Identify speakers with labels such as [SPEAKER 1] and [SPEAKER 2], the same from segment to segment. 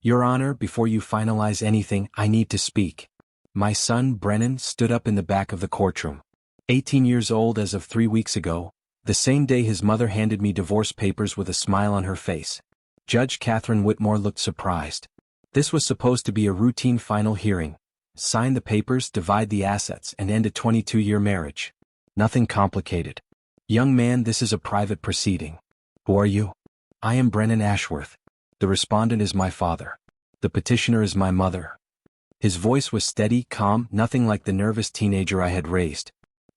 [SPEAKER 1] Your Honor, before you finalize anything, I need to speak. My son, Brennan, stood up in the back of the courtroom. 18 years old as of 3 weeks ago, the same day his mother handed me divorce papers with a smile on her face. Judge Catherine Whitmore looked surprised. This was supposed to be a routine final hearing. Sign the papers, divide the assets, and end a 22-year marriage. Nothing complicated. Young man, this is a private proceeding. Who are you? I am Brennan Ashworth. The respondent is my father. The petitioner is my mother. His voice was steady, calm, nothing like the nervous teenager I had raised.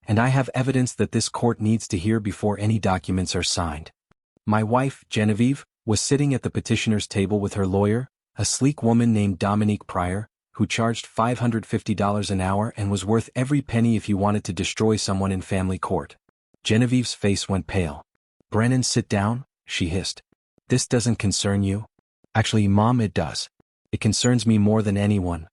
[SPEAKER 1] And I have evidence that this court needs to hear before any documents are signed. My wife, Genevieve, was sitting at the petitioner's table with her lawyer, a sleek woman named Dominique Pryor, who charged $550 an hour and was worth every penny if you wanted to destroy someone in family court. Genevieve's face went pale. Brennan, sit down, she hissed. This doesn't concern you? Actually, Mom, it does. It concerns me more than anyone.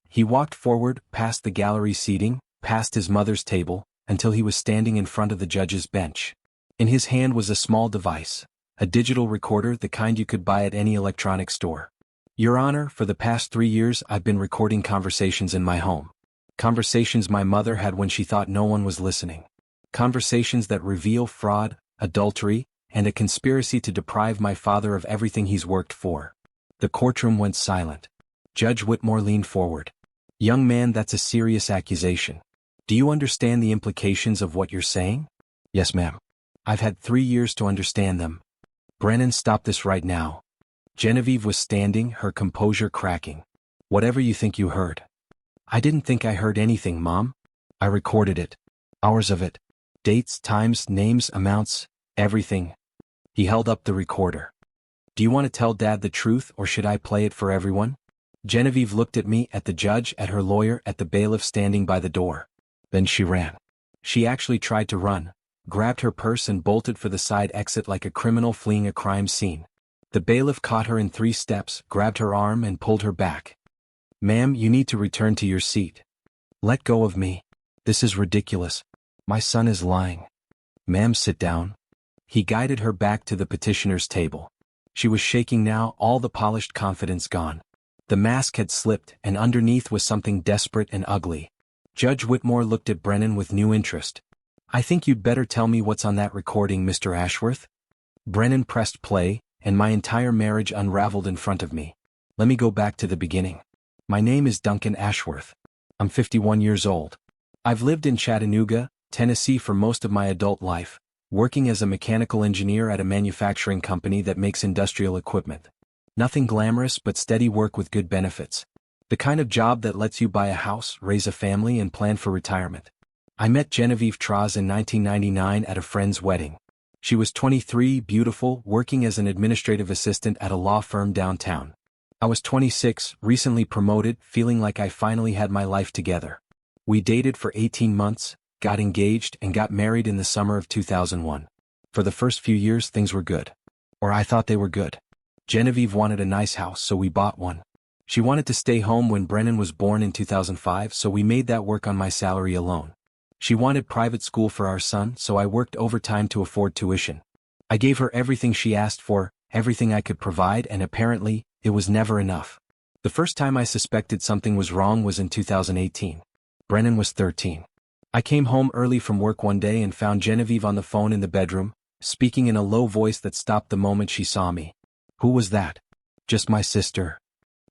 [SPEAKER 1] He walked forward, past the gallery seating, past his mother's table, until he was standing in front of the judge's bench. In his hand was a small device, a digital recorder, the kind you could buy at any electronic store. Your Honor, for the past 3 years I've been recording conversations in my home. Conversations my mother had when she thought no one was listening. Conversations that reveal fraud, adultery, and a conspiracy to deprive my father of everything he's worked for. The courtroom went silent. Judge Whitmore leaned forward. Young man, that's a serious accusation. Do you understand the implications of what you're saying? Yes, ma'am. I've had 3 years to understand them. Brennan, stop this right now. Genevieve was standing, her composure cracking. Whatever you think you heard. I didn't think I heard anything, Mom. I recorded it. Hours of it. Dates, times, names, amounts, everything. He held up the recorder. Do you want to tell Dad the truth, or should I play it for everyone? Genevieve looked at me, at the judge, at her lawyer, at the bailiff standing by the door. Then she ran. She actually tried to run, grabbed her purse and bolted for the side exit like a criminal fleeing a crime scene. The bailiff caught her in 3 steps, grabbed her arm and pulled her back. Ma'am, you need to return to your seat. Let go of me. This is ridiculous. My son is lying. Ma'am, sit down. He guided her back to the petitioner's table. She was shaking now, all the polished confidence gone. The mask had slipped, and underneath was something desperate and ugly. Judge Whitmore looked at Brennan with new interest. I think you'd better tell me what's on that recording, Mr. Ashworth. Brennan pressed play, and my entire marriage unraveled in front of me. Let me go back to the beginning. My name is Duncan Ashworth. I'm 51 years old. I've lived in Chattanooga, Tennessee for most of my adult life, working as a mechanical engineer at a manufacturing company that makes industrial equipment. Nothing glamorous but steady work with good benefits. The kind of job that lets you buy a house, raise a family and plan for retirement. I met Genevieve Traz in 1999 at a friend's wedding. She was 23, beautiful, working as an administrative assistant at a law firm downtown. I was 26, recently promoted, feeling like I finally had my life together. We dated for 18 months, got engaged, and got married in the summer of 2001. For the first few years things were good. Or I thought they were good. Genevieve wanted a nice house, so we bought one. She wanted to stay home when Brennan was born in 2005, so we made that work on my salary alone. She wanted private school for our son, so I worked overtime to afford tuition. I gave her everything she asked for, everything I could provide, and apparently, it was never enough. The first time I suspected something was wrong was in 2018. Brennan was 13. I came home early from work one day and found Genevieve on the phone in the bedroom, speaking in a low voice that stopped the moment she saw me. Who was that? Just my sister.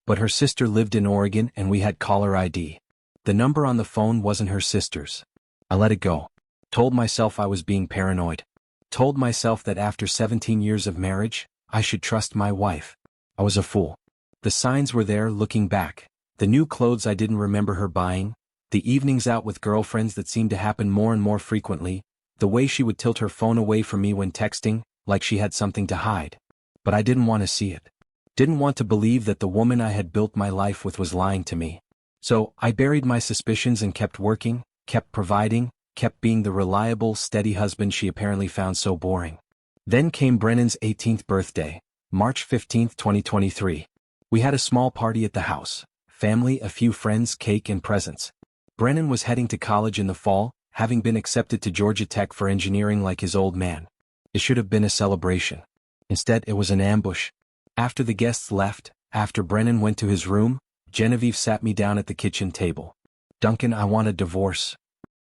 [SPEAKER 1] But her sister lived in Oregon and we had caller ID. The number on the phone wasn't her sister's. I let it go. Told myself I was being paranoid. Told myself that after 17 years of marriage, I should trust my wife. I was a fool. The signs were there looking back. The new clothes I didn't remember her buying, the evenings out with girlfriends that seemed to happen more and more frequently, the way she would tilt her phone away from me when texting, like she had something to hide. But I didn't want to see it. Didn't want to believe that the woman I had built my life with was lying to me. So, I buried my suspicions and kept working, kept providing, kept being the reliable, steady husband she apparently found so boring. Then came Brennan's 18th birthday, March 15, 2023. We had a small party at the house. Family, a few friends, cake and presents. Brennan was heading to college in the fall, having been accepted to Georgia Tech for engineering like his old man. It should have been a celebration. Instead, it was an ambush. After the guests left, After Brennan went to his room, Genevieve sat me down at the kitchen table. Duncan, I want a divorce.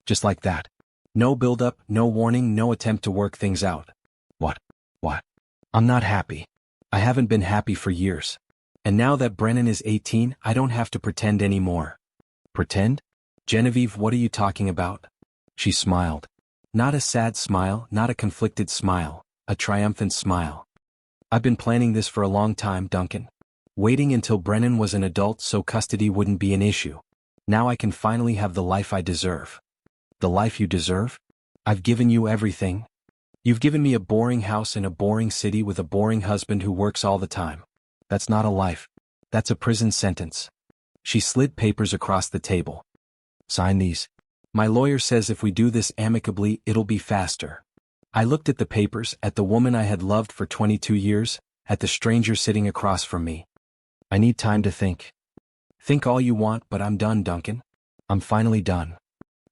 [SPEAKER 1] Just like that. No build-up, no warning, no attempt to work things out. What? I'm not happy. I haven't been happy for years. And now that Brennan is 18, I don't have to pretend anymore. Pretend? Genevieve, what are you talking about? She smiled. Not a sad smile, not a conflicted smile, a triumphant smile. I've been planning this for a long time, Duncan. Waiting until Brennan was an adult so custody wouldn't be an issue. Now I can finally have the life I deserve. The life you deserve? I've given you everything. You've given me a boring house in a boring city with a boring husband who works all the time. That's not a life. That's a prison sentence. She slid papers across the table. Sign these. My lawyer says if we do this amicably, it'll be faster. I looked at the papers, at the woman I had loved for 22 years, at the stranger sitting across from me. I need time to think. Think all you want, but I'm done, Duncan. I'm finally done.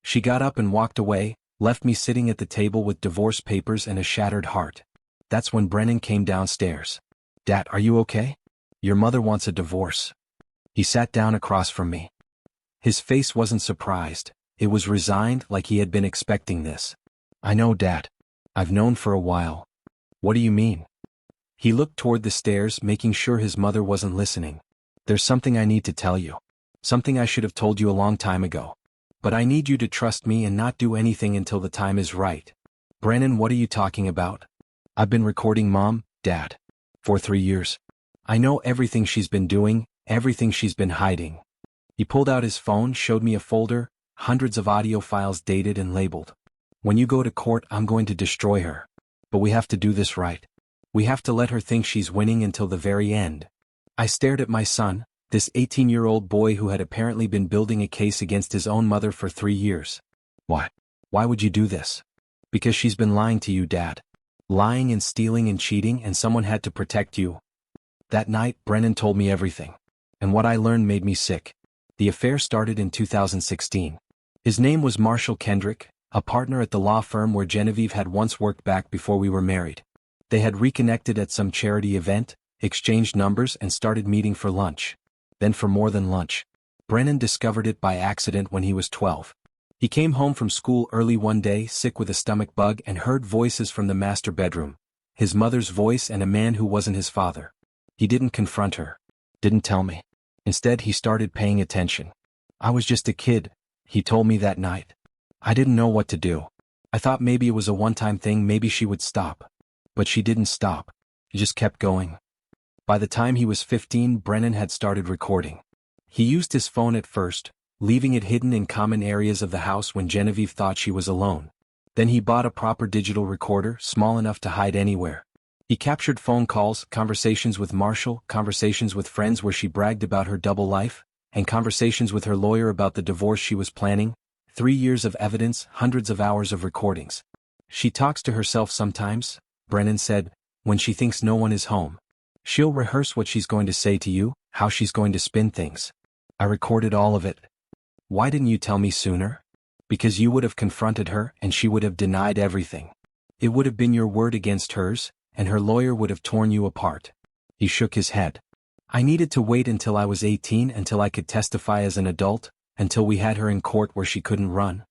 [SPEAKER 1] She got up and walked away, left me sitting at the table with divorce papers and a shattered heart. That's when Brennan came downstairs. Dad, are you okay? Your mother wants a divorce. He sat down across from me. His face wasn't surprised, it was resigned, like he had been expecting this. I know, Dad. I've known for a while. What do you mean? He looked toward the stairs, making sure his mother wasn't listening. There's something I need to tell you. Something I should have told you a long time ago. But I need you to trust me and not do anything until the time is right. Brennan, what are you talking about? I've been recording Mom, Dad. For 3 years. I know everything she's been doing, everything she's been hiding. He pulled out his phone, showed me a folder, hundreds of audio files dated and labeled. When you go to court, I'm going to destroy her. But we have to do this right. We have to let her think she's winning until the very end. I stared at my son, this 18-year-old boy who had apparently been building a case against his own mother for 3 years. Why? Why would you do this? Because she's been lying to you, Dad. Lying and stealing and cheating, and someone had to protect you. That night, Brennan told me everything. And what I learned made me sick. The affair started in 2016. His name was Marshall Kendrick, a partner at the law firm where Genevieve had once worked back before we were married. They had reconnected at some charity event, exchanged numbers and started meeting for lunch. Then for more than lunch. Brennan discovered it by accident when he was 12. He came home from school early one day, sick with a stomach bug, and heard voices from the master bedroom. His mother's voice and a man who wasn't his father. He didn't confront her. Didn't tell me. Instead, he started paying attention. I was just a kid, he told me that night. I didn't know what to do. I thought maybe it was a one-time thing, maybe she would stop. But she didn't stop. She just kept going. By the time he was 15, Brennan had started recording. He used his phone at first, leaving it hidden in common areas of the house when Genevieve thought she was alone. Then he bought a proper digital recorder, small enough to hide anywhere. He captured phone calls, conversations with Marshall, conversations with friends where she bragged about her double life, and conversations with her lawyer about the divorce she was planning. 3 years of evidence, hundreds of hours of recordings. She talks to herself sometimes, Brennan said, when she thinks no one is home. She'll rehearse what she's going to say to you, how she's going to spin things. I recorded all of it. Why didn't you tell me sooner? Because you would have confronted her and she would have denied everything. It would have been your word against hers, and her lawyer would have torn you apart. He shook his head. I needed to wait until I was 18, until I could testify as an adult, until we had her in court where she couldn't run.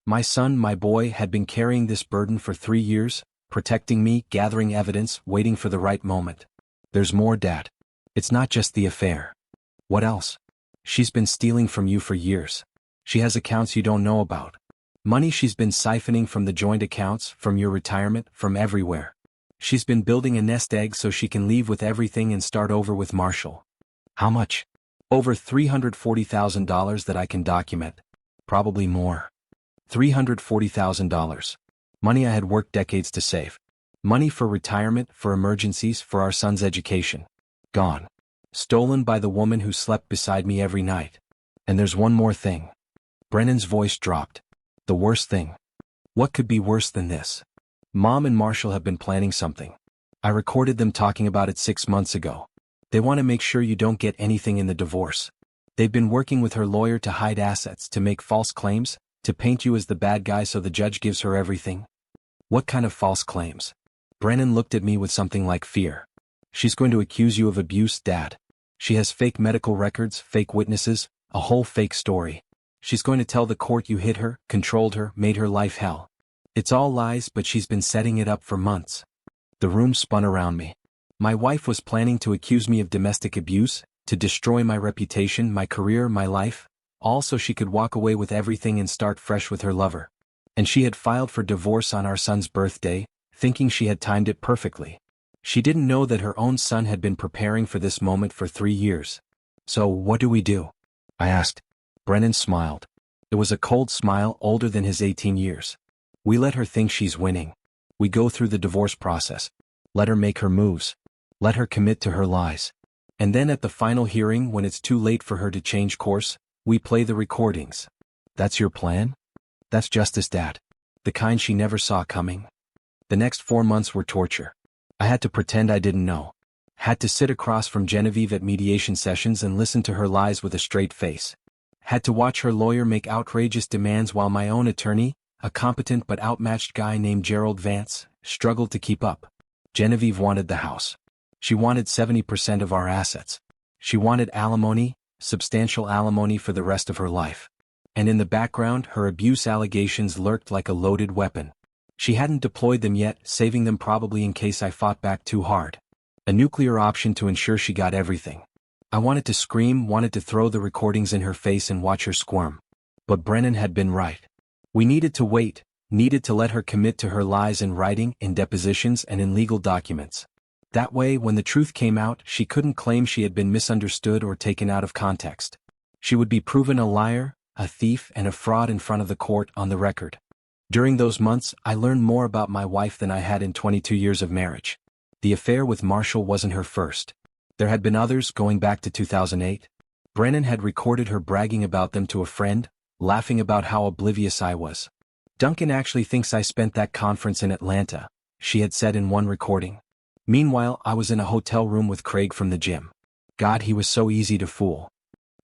[SPEAKER 1] My son, my boy, had been carrying this burden for 3 years, protecting me, gathering evidence, waiting for the right moment. There's more, Dad. It's not just the affair. What else? She's been stealing from you for years. She has accounts you don't know about. Money she's been siphoning from the joint accounts, from your retirement, from everywhere. She's been building a nest egg so she can leave with everything and start over with Marshall. How much? Over $340,000 that I can document. Probably more. $340,000. Money I had worked decades to save. Money for retirement, for emergencies, for our son's education. Gone. Stolen by the woman who slept beside me every night. And there's one more thing. Brennan's voice dropped. The worst thing. What could be worse than this? Mom and Marshall have been planning something. I recorded them talking about it 6 months ago. They want to make sure you don't get anything in the divorce. They've been working with her lawyer to hide assets, to make false claims, to paint you as the bad guy so the judge gives her everything. What kind of false claims? Brennan looked at me with something like fear. She's going to accuse you of abuse, Dad. She has fake medical records, fake witnesses, a whole fake story. She's going to tell the court you hit her, controlled her, made her life hell. It's all lies, but she's been setting it up for months. The room spun around me. My wife was planning to accuse me of domestic abuse, to destroy my reputation, my career, my life, all so she could walk away with everything and start fresh with her lover. And she had filed for divorce on our son's birthday, thinking she had timed it perfectly. She didn't know that her own son had been preparing for this moment for 3 years. So what do we do? I asked. Brennan smiled. It was a cold smile older than his 18 years. We let her think she's winning. We go through the divorce process. Let her make her moves. Let her commit to her lies. And then at the final hearing, when it's too late for her to change course, we play the recordings. That's your plan? That's justice, Dad. The kind she never saw coming. The next 4 months were torture. I had to pretend I didn't know. Had to sit across from Genevieve at mediation sessions and listen to her lies with a straight face. Had to watch her lawyer make outrageous demands while my own attorney, a competent but outmatched guy named Gerald Vance, struggled to keep up. Genevieve wanted the house. She wanted 70% of our assets. She wanted alimony, substantial alimony for the rest of her life. And in the background, her abuse allegations lurked like a loaded weapon. She hadn't deployed them yet, saving them probably in case I fought back too hard. A nuclear option to ensure she got everything. I wanted to scream, wanted to throw the recordings in her face and watch her squirm. But Brennan had been right. We needed to wait, needed to let her commit to her lies in writing, in depositions, and in legal documents. That way, when the truth came out, she couldn't claim she had been misunderstood or taken out of context. She would be proven a liar, a thief, and a fraud in front of the court on the record. During those months, I learned more about my wife than I had in 22 years of marriage. The affair with Marshall wasn't her first. There had been others going back to 2008. Brennan had recorded her bragging about them to a friend, laughing about how oblivious I was. Duncan actually thinks I spent that conference in Atlanta, she had said in one recording. Meanwhile, I was in a hotel room with Craig from the gym. God, he was so easy to fool.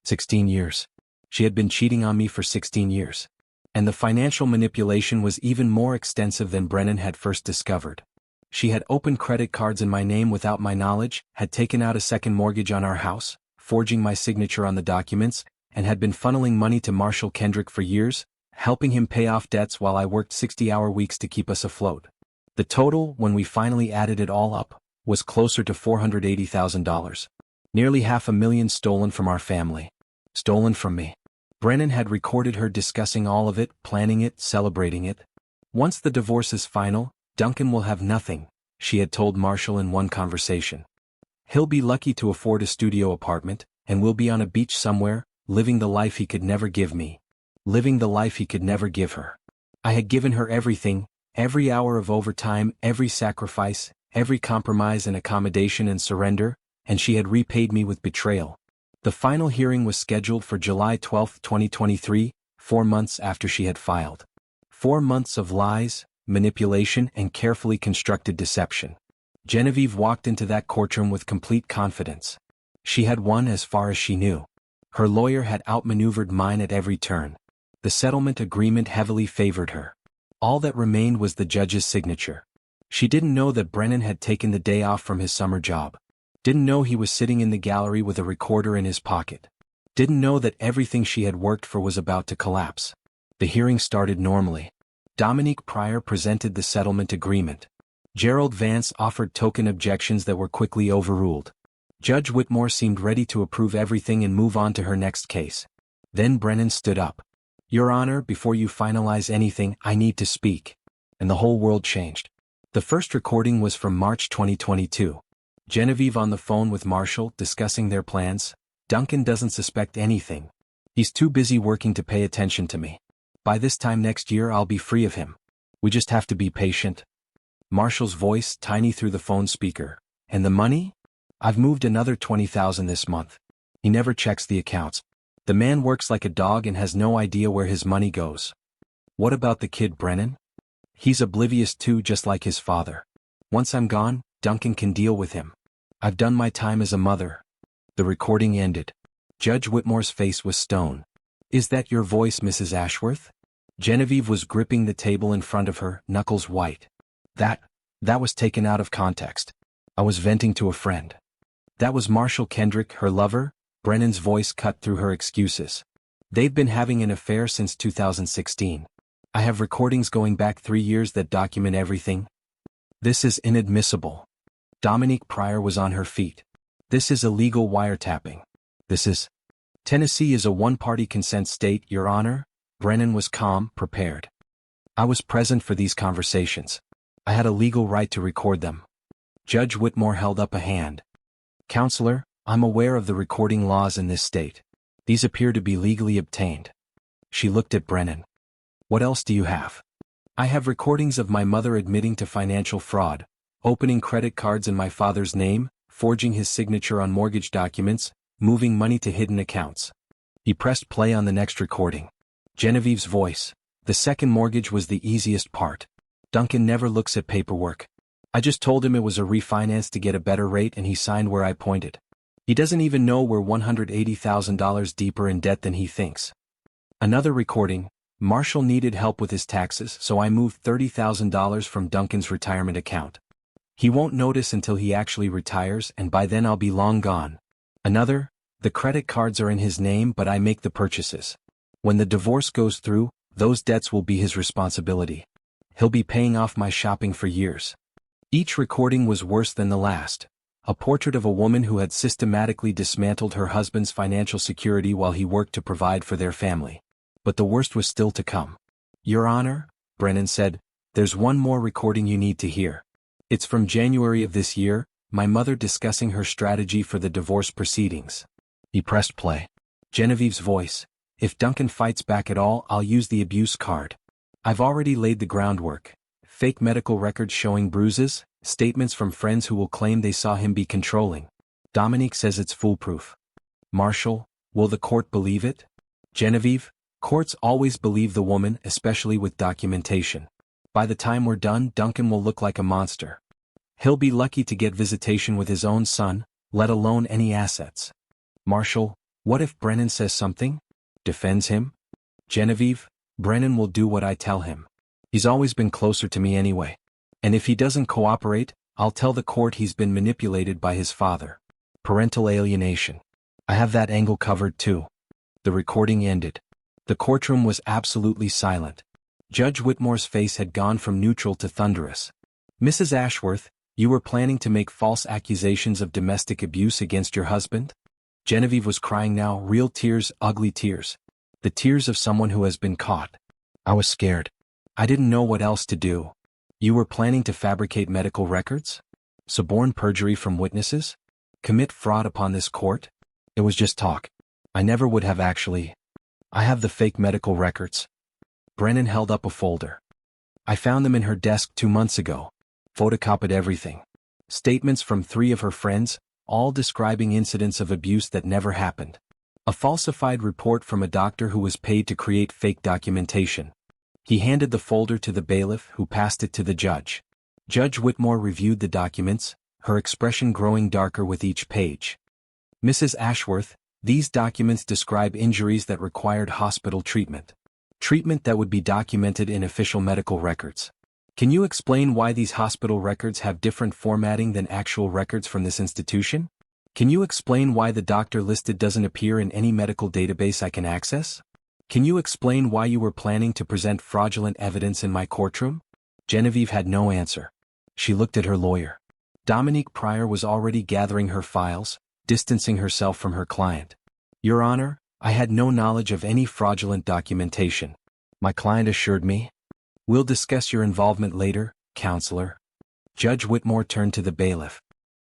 [SPEAKER 1] 16 years. She had been cheating on me for 16 years. And the financial manipulation was even more extensive than Brennan had first discovered. She had opened credit cards in my name without my knowledge, had taken out a second mortgage on our house, forging my signature on the documents, and had been funneling money to Marshall Kendrick for years, helping him pay off debts while I worked 60-hour weeks to keep us afloat. The total, when we finally added it all up, was closer to $480,000. Nearly $500,000 stolen from our family. Stolen from me. Brennan had recorded her discussing all of it, planning it, celebrating it. Once the divorce is final, Duncan will have nothing, she had told Marshall in one conversation. He'll be lucky to afford a studio apartment, and we'll be on a beach somewhere, living the life he could never give me. Living the life he could never give her. I had given her everything, every hour of overtime, every sacrifice, every compromise and accommodation and surrender, and she had repaid me with betrayal. The final hearing was scheduled for July 12, 2023, 4 months after she had filed. 4 months of lies, manipulation, and carefully constructed deception. Genevieve walked into that courtroom with complete confidence. She had won as far as she knew. Her lawyer had outmaneuvered mine at every turn. The settlement agreement heavily favored her. All that remained was the judge's signature. She didn't know that Brennan had taken the day off from his summer job. Didn't know he was sitting in the gallery with a recorder in his pocket. Didn't know that everything she had worked for was about to collapse. The hearing started normally. Dominique Pryor presented the settlement agreement. Gerald Vance offered token objections that were quickly overruled. Judge Whitmore seemed ready to approve everything and move on to her next case. Then Brennan stood up. Your Honor, before you finalize anything, I need to speak. And the whole world changed. The first recording was from March 2022. Genevieve on the phone with Marshall, discussing their plans. Duncan doesn't suspect anything. He's too busy working to pay attention to me. By this time next year I'll be free of him. We just have to be patient. Marshall's voice tiny through the phone speaker. And the money? I've moved another $20,000 this month. He never checks the accounts. The man works like a dog and has no idea where his money goes. What about the kid, Brennan? He's oblivious too, just like his father. Once I'm gone, Duncan can deal with him. I've done my time as a mother. The recording ended. Judge Whitmore's face was stone. Is that your voice, Mrs. Ashworth? Genevieve was gripping the table in front of her, knuckles white. That was taken out of context. I was venting to a friend. That was Marshall Kendrick, her lover. Brennan's voice cut through her excuses. They've been having an affair since 2016. I have recordings going back 3 years that document everything. This is inadmissible. Dominique Pryor was on her feet. This is illegal wiretapping. Tennessee is a one-party consent state, Your Honor. Brennan was calm, prepared. I was present for these conversations. I had a legal right to record them. Judge Whitmore held up a hand. Counselor, I'm aware of the recording laws in this state. These appear to be legally obtained. She looked at Brennan. What else do you have? I have recordings of my mother admitting to financial fraud, opening credit cards in my father's name, forging his signature on mortgage documents, moving money to hidden accounts. He pressed play on the next recording. Genevieve's voice. The second mortgage was the easiest part. Duncan never looks at paperwork. I just told him it was a refinance to get a better rate and he signed where I pointed. He doesn't even know we're $180,000 deeper in debt than he thinks. Another recording. Marshall needed help with his taxes, so I moved $30,000 from Duncan's retirement account. He won't notice until he actually retires, and by then I'll be long gone. Another. The credit cards are in his name, but I make the purchases. When the divorce goes through, those debts will be his responsibility. He'll be paying off my shopping for years. Each recording was worse than the last. A portrait of a woman who had systematically dismantled her husband's financial security while he worked to provide for their family. But the worst was still to come. Your Honor, Brennan said, there's one more recording you need to hear. It's from January of this year, my mother discussing her strategy for the divorce proceedings. He pressed play. Genevieve's voice. If Duncan fights back at all, I'll use the abuse card. I've already laid the groundwork. Fake medical records showing bruises, statements from friends who will claim they saw him be controlling. Dominique says it's foolproof. Marshall, will the court believe it? Genevieve, courts always believe the woman, especially with documentation. By the time we're done, Duncan will look like a monster. He'll be lucky to get visitation with his own son, let alone any assets. Marshall, what if Brennan says something? Defends him? Genevieve, Brennan will do what I tell him. He's always been closer to me anyway. And if he doesn't cooperate, I'll tell the court he's been manipulated by his father. Parental alienation. I have that angle covered too. The recording ended. The courtroom was absolutely silent. Judge Whitmore's face had gone from neutral to thunderous. Mrs. Ashworth, you were planning to make false accusations of domestic abuse against your husband? Genevieve was crying now, real tears, ugly tears. The tears of someone who has been caught. I was scared. I didn't know what else to do. You were planning to fabricate medical records? Suborn perjury from witnesses? Commit fraud upon this court? It was just talk. I never would have actually. I have the fake medical records. Brennan held up a folder. I found them in her desk 2 months ago. Photocopied everything. Statements from 3 of her friends, all describing incidents of abuse that never happened. A falsified report from a doctor who was paid to create fake documentation. He handed the folder to the bailiff, who passed it to the judge. Judge Whitmore reviewed the documents, her expression growing darker with each page. Mrs. Ashworth, these documents describe injuries that required hospital treatment. Treatment that would be documented in official medical records. Can you explain why these hospital records have different formatting than actual records from this institution? Can you explain why the doctor listed doesn't appear in any medical database I can access? Can you explain why you were planning to present fraudulent evidence in my courtroom? Genevieve had no answer. She looked at her lawyer. Dominique Pryor was already gathering her files, distancing herself from her client. Your Honor, I had no knowledge of any fraudulent documentation. My client assured me. We'll discuss your involvement later, Counselor. Judge Whitmore turned to the bailiff.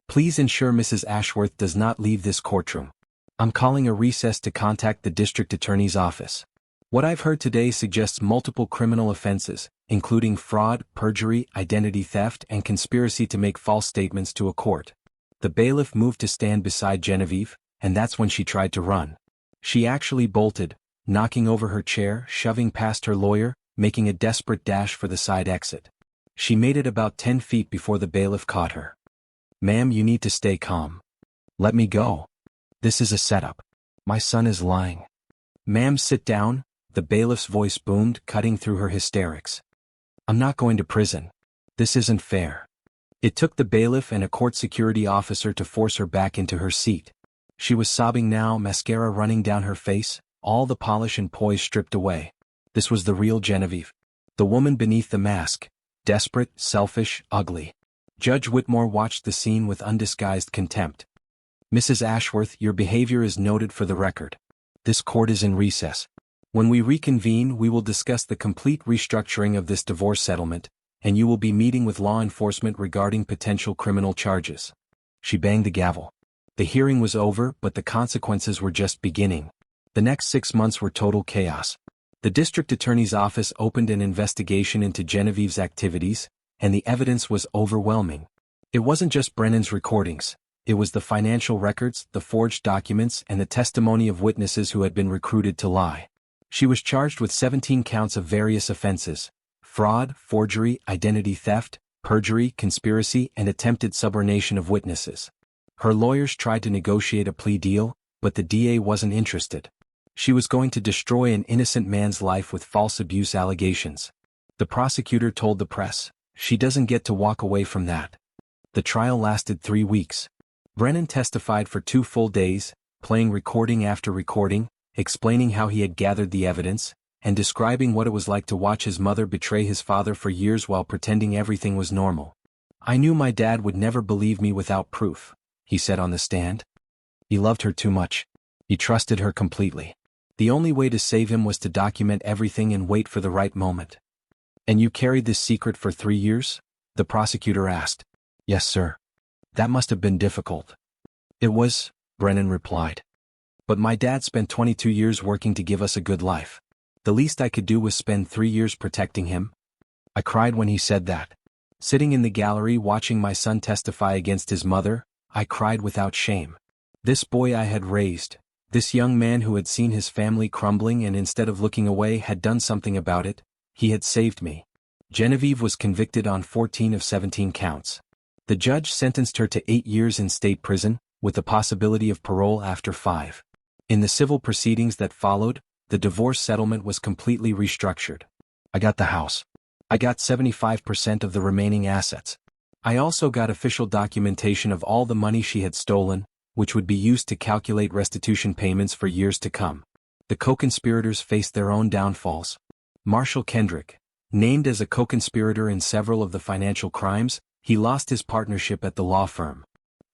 [SPEAKER 1] Please ensure Mrs. Ashworth does not leave this courtroom. I'm calling a recess to contact the district attorney's office. What I've heard today suggests multiple criminal offenses, including fraud, perjury, identity theft, and conspiracy to make false statements to a court. The bailiff moved to stand beside Genevieve, and that's when she tried to run. She actually bolted, knocking over her chair, shoving past her lawyer, making a desperate dash for the side exit. She made it about 10 feet before the bailiff caught her. Ma'am, you need to stay calm. Let me go. This is a setup. My son is lying. Ma'am, sit down, the bailiff's voice boomed, cutting through her hysterics. I'm not going to prison. This isn't fair. It took the bailiff and a court security officer to force her back into her seat. She was sobbing now, mascara running down her face, all the polish and poise stripped away. This was the real Genevieve. The woman beneath the mask. Desperate, selfish, ugly. Judge Whitmore watched the scene with undisguised contempt. Mrs. Ashworth, your behavior is noted for the record. This court is in recess. When we reconvene, we will discuss the complete restructuring of this divorce settlement, and you will be meeting with law enforcement regarding potential criminal charges. She banged the gavel. The hearing was over, but the consequences were just beginning. The next 6 months were total chaos. The district attorney's office opened an investigation into Genevieve's activities, and the evidence was overwhelming. It wasn't just Brennan's recordings. It was the financial records, the forged documents, and the testimony of witnesses who had been recruited to lie. She was charged with 17 counts of various offenses: fraud, forgery, identity theft, perjury, conspiracy, and attempted subornation of witnesses. Her lawyers tried to negotiate a plea deal, but the DA wasn't interested. She was going to destroy an innocent man's life with false abuse allegations. The prosecutor told the press, "She doesn't get to walk away from that." The trial lasted 3 weeks. Brennan testified for 2 full days, playing recording after recording, explaining how he had gathered the evidence, and describing what it was like to watch his mother betray his father for years while pretending everything was normal. "I knew my dad would never believe me without proof," he said on the stand. He loved her too much. He trusted her completely. The only way to save him was to document everything and wait for the right moment. "And you carried this secret for 3 years?" the prosecutor asked. "Yes, sir." "That must have been difficult." "It was," Brennan replied. "But my dad spent 22 years working to give us a good life. The least I could do was spend 3 years protecting him." I cried when he said that. Sitting in the gallery watching my son testify against his mother, I cried without shame. This boy I had raised, this young man who had seen his family crumbling and instead of looking away had done something about it, he had saved me. Genevieve was convicted on 14 of 17 counts. The judge sentenced her to 8 years in state prison, with the possibility of parole after 5. In the civil proceedings that followed, the divorce settlement was completely restructured. I got the house. I got 75% of the remaining assets. I also got official documentation of all the money she had stolen, which would be used to calculate restitution payments for years to come. The co-conspirators faced their own downfalls. Marshall Kendrick, named as a co-conspirator in several of the financial crimes, he lost his partnership at the law firm.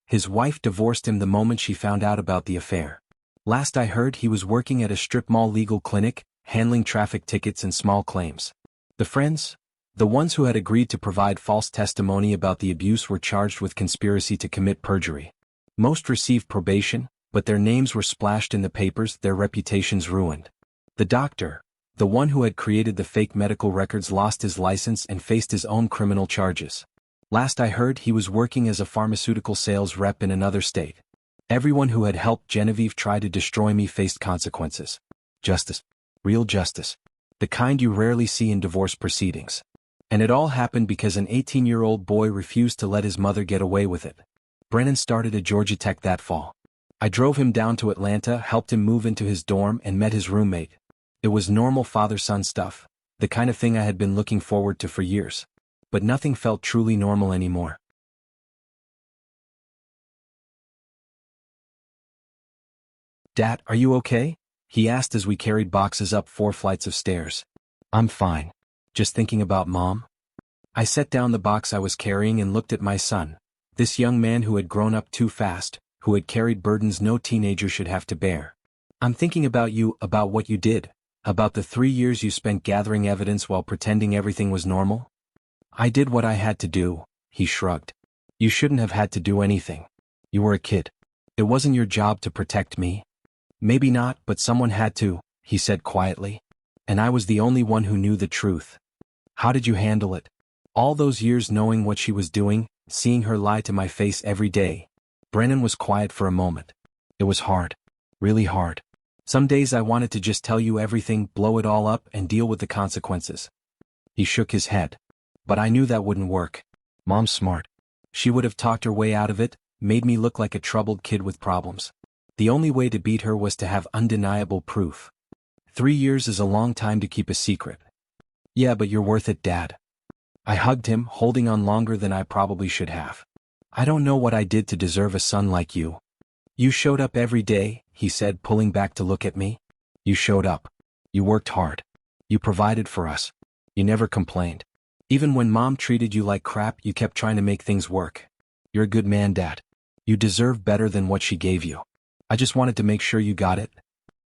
[SPEAKER 1] His wife divorced him the moment she found out about the affair. Last I heard, he was working at a strip mall legal clinic, handling traffic tickets and small claims. The friends, the ones who had agreed to provide false testimony about the abuse, were charged with conspiracy to commit perjury. Most received probation, but their names were splashed in the papers, their reputations ruined. The doctor, the one who had created the fake medical records, lost his license and faced his own criminal charges. Last I heard, he was working as a pharmaceutical sales rep in another state. Everyone who had helped Genevieve try to destroy me faced consequences. Justice. Real justice. The kind you rarely see in divorce proceedings. And it all happened because an 18-year-old boy refused to let his mother get away with it. Brennan started at Georgia Tech that fall. I drove him down to Atlanta, helped him move into his dorm, and met his roommate. It was normal father-son stuff, the kind of thing I had been looking forward to for years. But nothing felt truly normal anymore. "Dad, are you okay?" he asked as we carried boxes up 4 flights of stairs. "I'm fine. Just thinking about Mom." I set down the box I was carrying and looked at my son, this young man who had grown up too fast, who had carried burdens no teenager should have to bear. "I'm thinking about you, about what you did, about the 3 years you spent gathering evidence while pretending everything was normal." "I did what I had to do," he shrugged. "You shouldn't have had to do anything. You were a kid. It wasn't your job to protect me." "Maybe not, but someone had to," he said quietly. "And I was the only one who knew the truth." "How did you handle it? All those years knowing what she was doing, seeing her lie to my face every day." Brennan was quiet for a moment. "It was hard. Really hard. Some days I wanted to just tell you everything, blow it all up, and deal with the consequences." He shook his head. "But I knew that wouldn't work. Mom's smart. She would have talked her way out of it, made me look like a troubled kid with problems. The only way to beat her was to have undeniable proof. 3 years is a long time to keep a secret." "Yeah, but you're worth it, Dad." I hugged him, holding on longer than I probably should have. I don't know what I did to deserve a son like you. You showed up every day, he said, pulling back to look at me. You showed up. You worked hard. You provided for us. You never complained. Even when Mom treated you like crap, you kept trying to make things work. You're a good man, Dad. You deserve better than what she gave you. I just wanted to make sure you got it.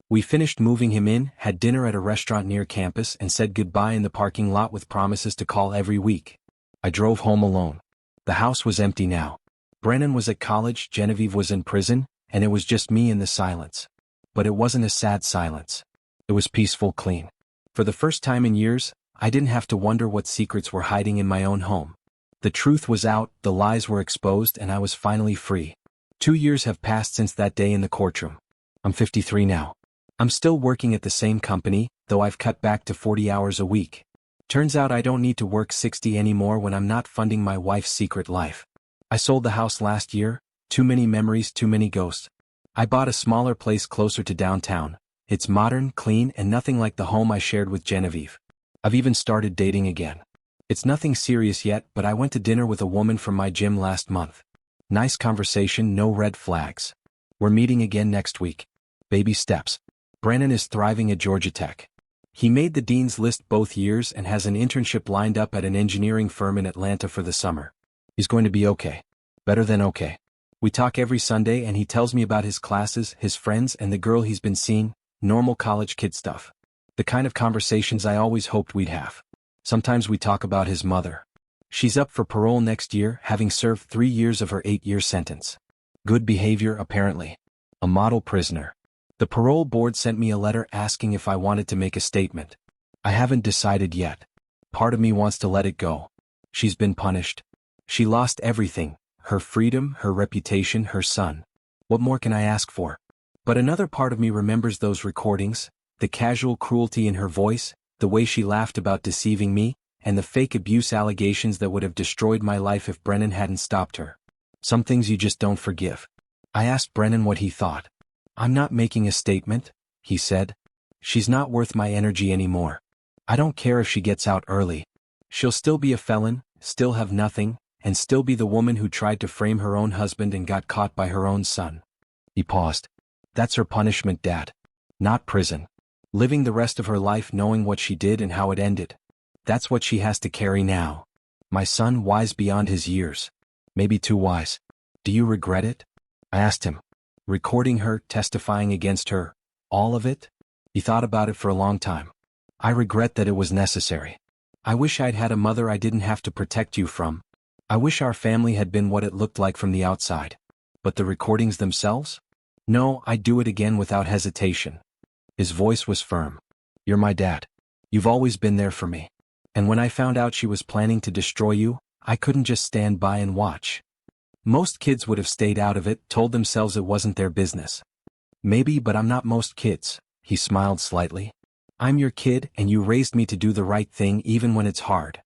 [SPEAKER 1] We finished moving him in, had dinner at a restaurant near campus, and said goodbye in the parking lot with promises to call every week. I drove home alone. The house was empty now. Brennan was at college, Genevieve was in prison, and it was just me in the silence. But it wasn't a sad silence. It was peaceful, clean. For the first time in years, I didn't have to wonder what secrets were hiding in my own home. The truth was out, the lies were exposed, and I was finally free. 2 years have passed since that day in the courtroom. I'm 53 now. I'm still working at the same company, though I've cut back to 40 hours a week. Turns out I don't need to work 60 anymore when I'm not funding my wife's secret life. I sold the house last year, too many memories, too many ghosts. I bought a smaller place closer to downtown. It's modern, clean, and nothing like the home I shared with Genevieve. I've even started dating again. It's nothing serious yet, but I went to dinner with a woman from my gym last month. Nice conversation, no red flags. We're meeting again next week. Baby steps. Brennan is thriving at Georgia Tech. He made the dean's list both years and has an internship lined up at an engineering firm in Atlanta for the summer. He's going to be okay. Better than okay. We talk every Sunday and he tells me about his classes, his friends, and the girl he's been seeing, normal college kid stuff. The kind of conversations I always hoped we'd have. Sometimes we talk about his mother. She's up for parole next year, having served 3 years of her 8-year sentence. Good behavior, apparently. A model prisoner. The parole board sent me a letter asking if I wanted to make a statement. I haven't decided yet. Part of me wants to let it go. She's been punished. She lost everything, her freedom, her reputation, her son. What more can I ask for? But another part of me remembers those recordings, the casual cruelty in her voice, the way she laughed about deceiving me, and the fake abuse allegations that would have destroyed my life if Brennan hadn't stopped her. Some things you just don't forgive. I asked Brennan what he thought. I'm not making a statement, he said. She's not worth my energy anymore. I don't care if she gets out early. She'll still be a felon, still have nothing, and still be the woman who tried to frame her own husband and got caught by her own son. He paused. That's her punishment, Dad. Not prison. Living the rest of her life knowing what she did and how it ended. That's what she has to carry now. My son, wise beyond his years. Maybe too wise. Do you regret it? I asked him. Recording her, testifying against her, all of it? He thought about it for a long time. I regret that it was necessary. I wish I'd had a mother I didn't have to protect you from. I wish our family had been what it looked like from the outside. But the recordings themselves? No, I'd do it again without hesitation. His voice was firm. You're my dad. You've always been there for me. And when I found out she was planning to destroy you, I couldn't just stand by and watch. Most kids would have stayed out of it, told themselves it wasn't their business. Maybe, but I'm not most kids, he smiled slightly. I'm your kid and you raised me to do the right thing even when it's hard.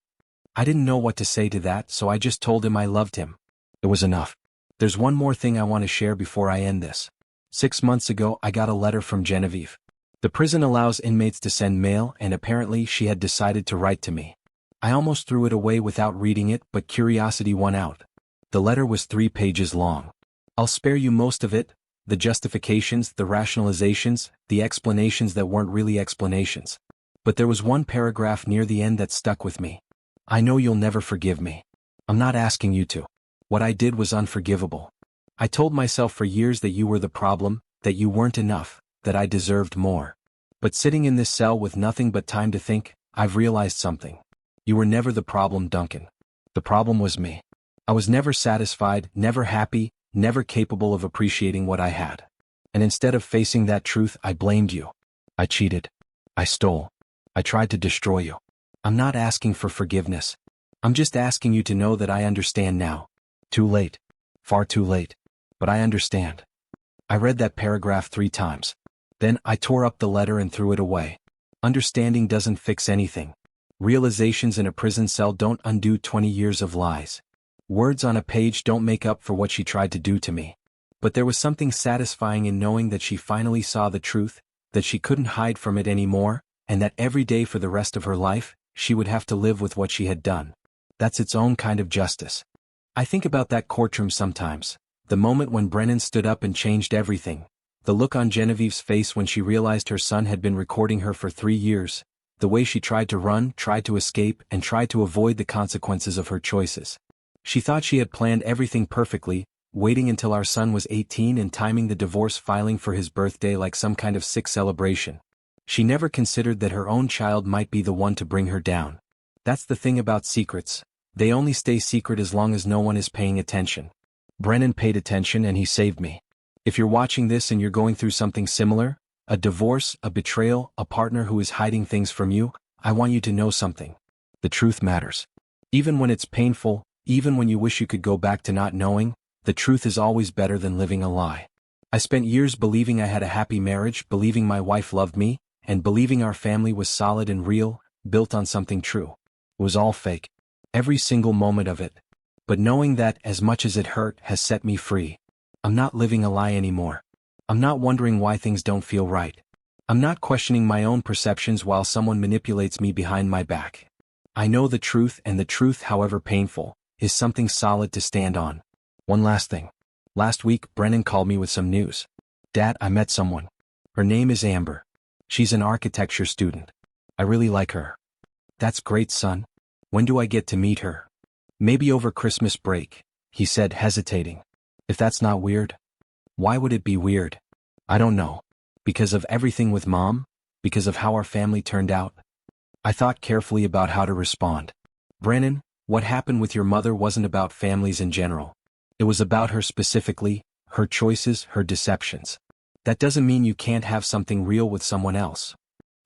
[SPEAKER 1] I didn't know what to say to that, so I just told him I loved him. It was enough. There's one more thing I want to share before I end this. 6 months ago, I got a letter from Genevieve. The prison allows inmates to send mail, and apparently she had decided to write to me. I almost threw it away without reading it, but curiosity won out. The letter was 3 pages long. I'll spare you most of it, the justifications, the rationalizations, the explanations that weren't really explanations. But there was one paragraph near the end that stuck with me. I know you'll never forgive me. I'm not asking you to. What I did was unforgivable. I told myself for years that you were the problem, that you weren't enough, that I deserved more. But sitting in this cell with nothing but time to think, I've realized something. You were never the problem, Duncan. The problem was me. I was never satisfied, never happy, never capable of appreciating what I had. And instead of facing that truth, I blamed you. I cheated. I stole. I tried to destroy you. I'm not asking for forgiveness. I'm just asking you to know that I understand now. Too late. Far too late. But I understand. I read that paragraph 3 times. Then I tore up the letter and threw it away. Understanding doesn't fix anything. Realizations in a prison cell don't undo 20 years of lies. Words on a page don't make up for what she tried to do to me. But there was something satisfying in knowing that she finally saw the truth, that she couldn't hide from it anymore, and that every day for the rest of her life, she would have to live with what she had done. That's its own kind of justice. I think about that courtroom sometimes. The moment when Brennan stood up and changed everything. The look on Genevieve's face when she realized her son had been recording her for 3 years. The way she tried to run, tried to escape, and tried to avoid the consequences of her choices. She thought she had planned everything perfectly, waiting until our son was 18 and timing the divorce filing for his birthday like some kind of sick celebration. She never considered that her own child might be the one to bring her down. That's the thing about secrets. They only stay secret as long as no one is paying attention. Brennan paid attention and he saved me. If you're watching this and you're going through something similar, a divorce, a betrayal, a partner who is hiding things from you, I want you to know something. The truth matters. Even when it's painful, even when you wish you could go back to not knowing, the truth is always better than living a lie. I spent years believing I had a happy marriage, believing my wife loved me, and believing our family was solid and real, built on something true. It was all fake. Every single moment of it. But knowing that, as much as it hurt, has set me free. I'm not living a lie anymore. I'm not wondering why things don't feel right. I'm not questioning my own perceptions while someone manipulates me behind my back. I know the truth, and the truth, however painful, is something solid to stand on. One last thing. Last week, Brennan called me with some news. Dad, I met someone. Her name is Amber. She's an architecture student. I really like her. That's great, son. When do I get to meet her? Maybe over Christmas break, he said, hesitating. If that's not weird. Why would it be weird? I don't know. Because of everything with Mom? Because of how our family turned out? I thought carefully about how to respond. Brennan, what happened with your mother wasn't about families in general. It was about her specifically, her choices, her deceptions. That doesn't mean you can't have something real with someone else.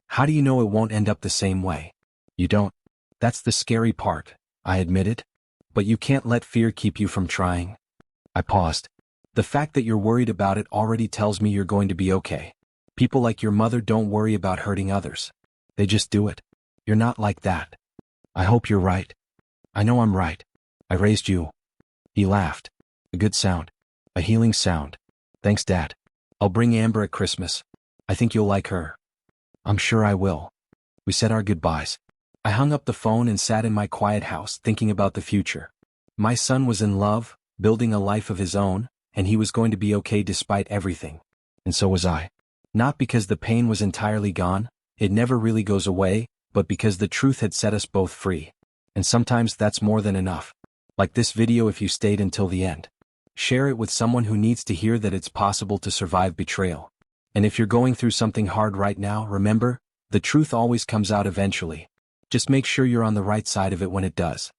[SPEAKER 1] How do you know it won't end up the same way? You don't. That's the scary part, I admitted. But you can't let fear keep you from trying. I paused. The fact that you're worried about it already tells me you're going to be okay. People like your mother don't worry about hurting others. They just do it. You're not like that. I hope you're right. I know I'm right. I raised you. He laughed. A good sound. A healing sound. Thanks, Dad. I'll bring Amber at Christmas. I think you'll like her. I'm sure I will. We said our goodbyes. I hung up the phone and sat in my quiet house thinking about the future. My son was in love, building a life of his own, and he was going to be okay despite everything. And so was I. Not because the pain was entirely gone, it never really goes away, but because the truth had set us both free. And sometimes that's more than enough. Like this video if you stayed until the end. Share it with someone who needs to hear that it's possible to survive betrayal. And if you're going through something hard right now, remember, the truth always comes out eventually. Just make sure you're on the right side of it when it does.